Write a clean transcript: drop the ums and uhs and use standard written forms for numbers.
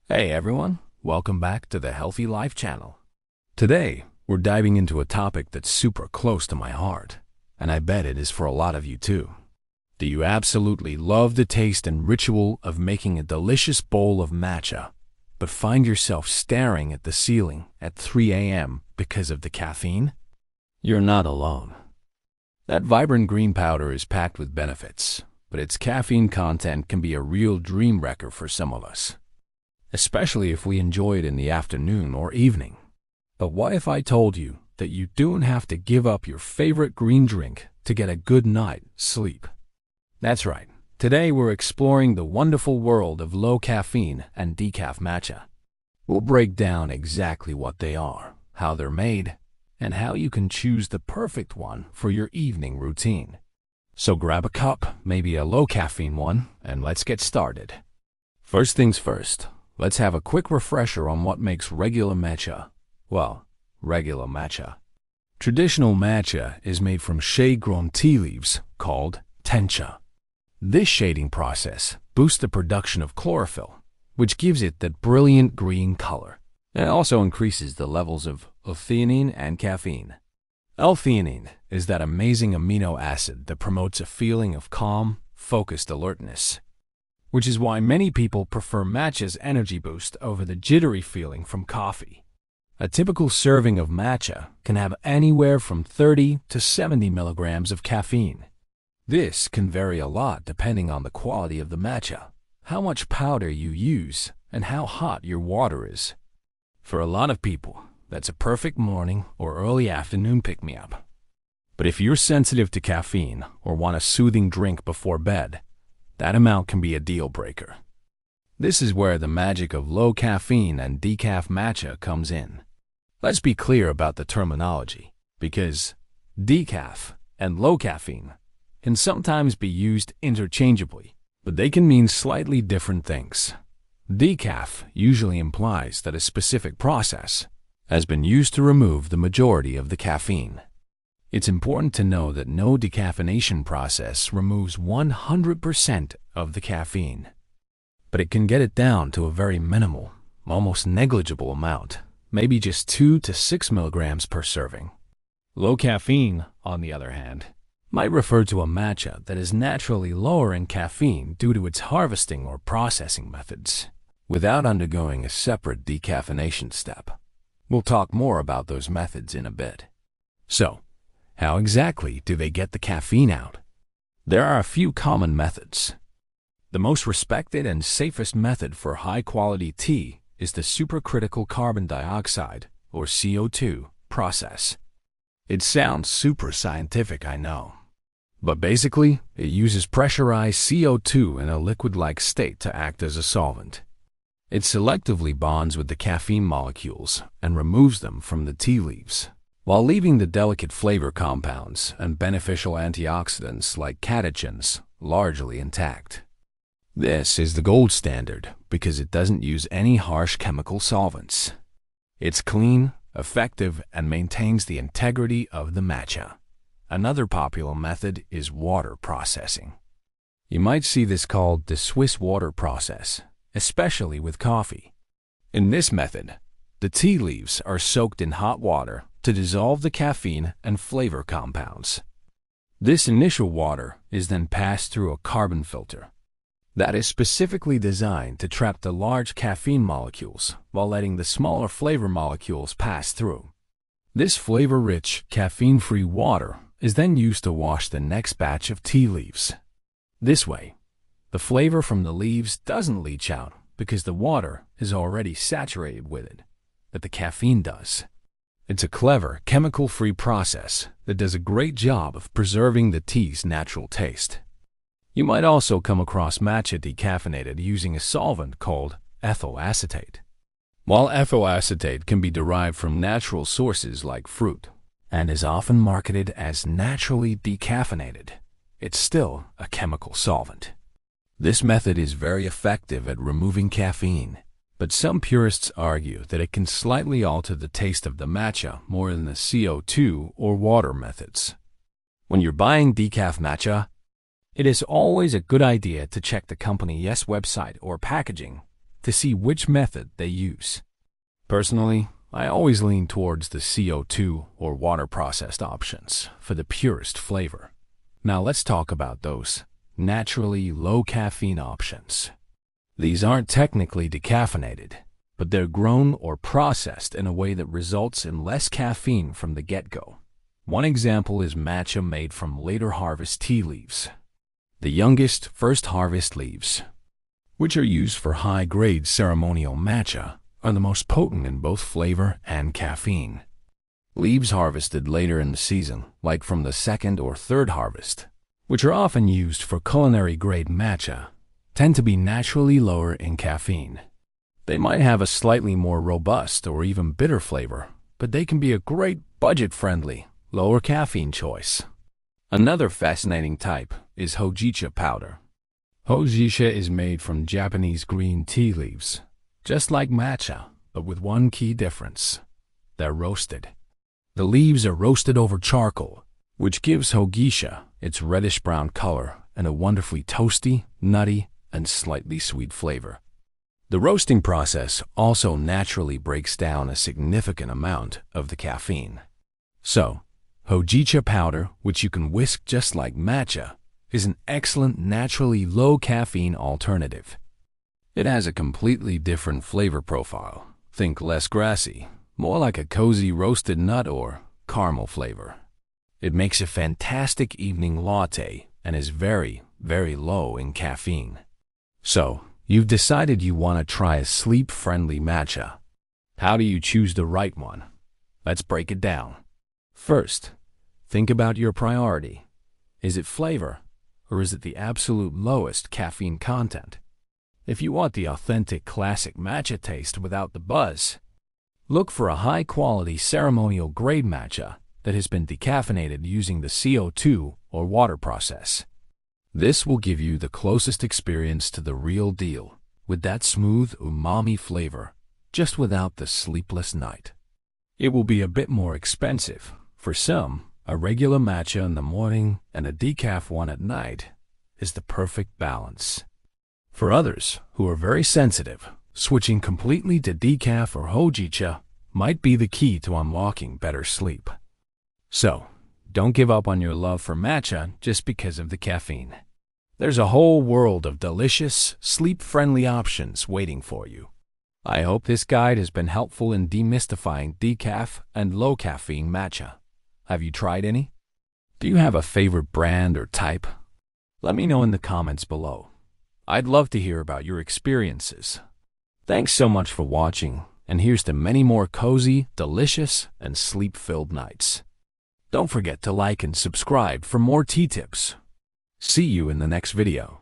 Hey everyone, welcome back to the Healthy Life channel. Today, we're diving into a topic that's super close to my heart, and I bet it is for a lot of you too. Do you absolutely love the taste and ritual of making a delicious bowl of matcha, but find yourself staring at the ceiling at 3 a.m. because of the caffeine? You're not alone. That vibrant green powder is packed with benefits, but its caffeine content can be a real dream wrecker for some of us, especially if we enjoy it in the afternoon or evening. But what if I told you that you don't have to give up your favorite green drink to get a good night's sleep? That's right. Today we're exploring the wonderful world of low caffeine and decaf matcha. We'll break down exactly what they are, how they're made, and how you can choose the perfect one for your evening routine. So grab a cup, maybe a low caffeine one, and let's get started. First things first. Let's have a quick refresher on what makes regular matcha. Well, regular matcha. Traditional matcha is made from shade-grown tea leaves called tencha. This shading process boosts the production of chlorophyll, which gives it that brilliant green color. It also increases the levels of theanine and caffeine. L-theanine is that amazing amino acid that promotes a feeling of calm, focused alertness, which is why many people prefer matcha's energy boost over the jittery feeling from coffee. A typical serving of matcha can have anywhere from 30 to 70 milligrams of caffeine. This can vary a lot depending on the quality of the matcha, how much powder you use, and how hot your water is. For a lot of people, that's a perfect morning or early afternoon pick-me-up. But if you're sensitive to caffeine or want a soothing drink before bed, that amount can be a deal breaker. This is where the magic of low caffeine and decaf matcha comes in. Let's be clear about the terminology, because decaf and low caffeine can sometimes be used interchangeably, but they can mean slightly different things. Decaf usually implies that a specific process has been used to remove the majority of the caffeine. It's important to know that no decaffeination process removes 100% of the caffeine, but it can get it down to a very minimal, almost negligible amount, maybe just 2 to 6 milligrams per serving. Low caffeine, on the other hand, might refer to a matcha that is naturally lower in caffeine due to its harvesting or processing methods, without undergoing a separate decaffeination step. We'll talk more about those methods in a bit. So, how exactly do they get the caffeine out? There are a few common methods. The most respected and safest method for high-quality tea is the supercritical carbon dioxide, or CO2, process. It sounds super scientific, I know. But basically, it uses pressurized CO2 in a liquid-like state to act as a solvent. It selectively bonds with the caffeine molecules and removes them from the tea leaves, while leaving the delicate flavor compounds and beneficial antioxidants like catechins largely intact. This is the gold standard because it doesn't use any harsh chemical solvents. It's clean, effective, and maintains the integrity of the matcha. Another popular method is water processing. You might see this called the Swiss water process, especially with coffee. In this method, the tea leaves are soaked in hot water to dissolve the caffeine and flavor compounds. This initial water is then passed through a carbon filter that is specifically designed to trap the large caffeine molecules while letting the smaller flavor molecules pass through. This flavor-rich, caffeine-free water is then used to wash the next batch of tea leaves. This way, the flavor from the leaves doesn't leach out because the water is already saturated with it, but the caffeine does. It's a clever, chemical-free process that does a great job of preserving the tea's natural taste. You might also come across matcha decaffeinated using a solvent called ethyl acetate. While ethyl acetate can be derived from natural sources like fruit and is often marketed as naturally decaffeinated, it's still a chemical solvent. This method is very effective at removing caffeine, but some purists argue that it can slightly alter the taste of the matcha more than the CO2 or water methods. When you're buying decaf matcha, it is always a good idea to check the company's website or packaging to see which method they use. Personally, I always lean towards the CO2 or water-processed options for the purest flavor. Now let's talk about those naturally low-caffeine options. These aren't technically decaffeinated, but they're grown or processed in a way that results in less caffeine from the get-go. One example is matcha made from later harvest tea leaves, the youngest first harvest leaves, which are used for high-grade ceremonial matcha, are the most potent in both flavor and caffeine. Leaves harvested later in the season, like from the second or third harvest, which are often used for culinary-grade matcha, tend to be naturally lower in caffeine. They might have a slightly more robust or even bitter flavor, but they can be a great budget-friendly, lower caffeine choice. Another fascinating type is hojicha powder. Hojicha is made from Japanese green tea leaves, just like matcha, but with one key difference: they're roasted. The leaves are roasted over charcoal, which gives hojicha its reddish-brown color and a wonderfully toasty, nutty, and slightly sweet flavor. The roasting process also naturally breaks down a significant amount of the caffeine. So, hojicha powder, which you can whisk just like matcha, is an excellent naturally low-caffeine alternative. It has a completely different flavor profile. Think less grassy, more like a cozy roasted nut or caramel flavor. It makes a fantastic evening latte and is very, very low in caffeine. So, you've decided you want to try a sleep-friendly matcha. How do you choose the right one? Let's break it down. First, think about your priority. Is it flavor, or is it the absolute lowest caffeine content? If you want the authentic classic matcha taste without the buzz, look for a high-quality ceremonial grade matcha that has been decaffeinated using the CO2 or water process. This will give you the closest experience to the real deal, with that smooth umami flavor, just without the sleepless night. It will be a bit more expensive. For some, a regular matcha in the morning and a decaf one at night is the perfect balance. For others who are very sensitive, switching completely to decaf or hojicha might be the key to unlocking better sleep. So, don't give up on your love for matcha just because of the caffeine. There's a whole world of delicious, sleep-friendly options waiting for you. I hope this guide has been helpful in demystifying decaf and low-caffeine matcha. Have you tried any? Do you have a favorite brand or type? Let me know in the comments below. I'd love to hear about your experiences. Thanks so much for watching, and here's to many more cozy, delicious, and sleep-filled nights. Don't forget to like and subscribe for more tea tips. See you in the next video.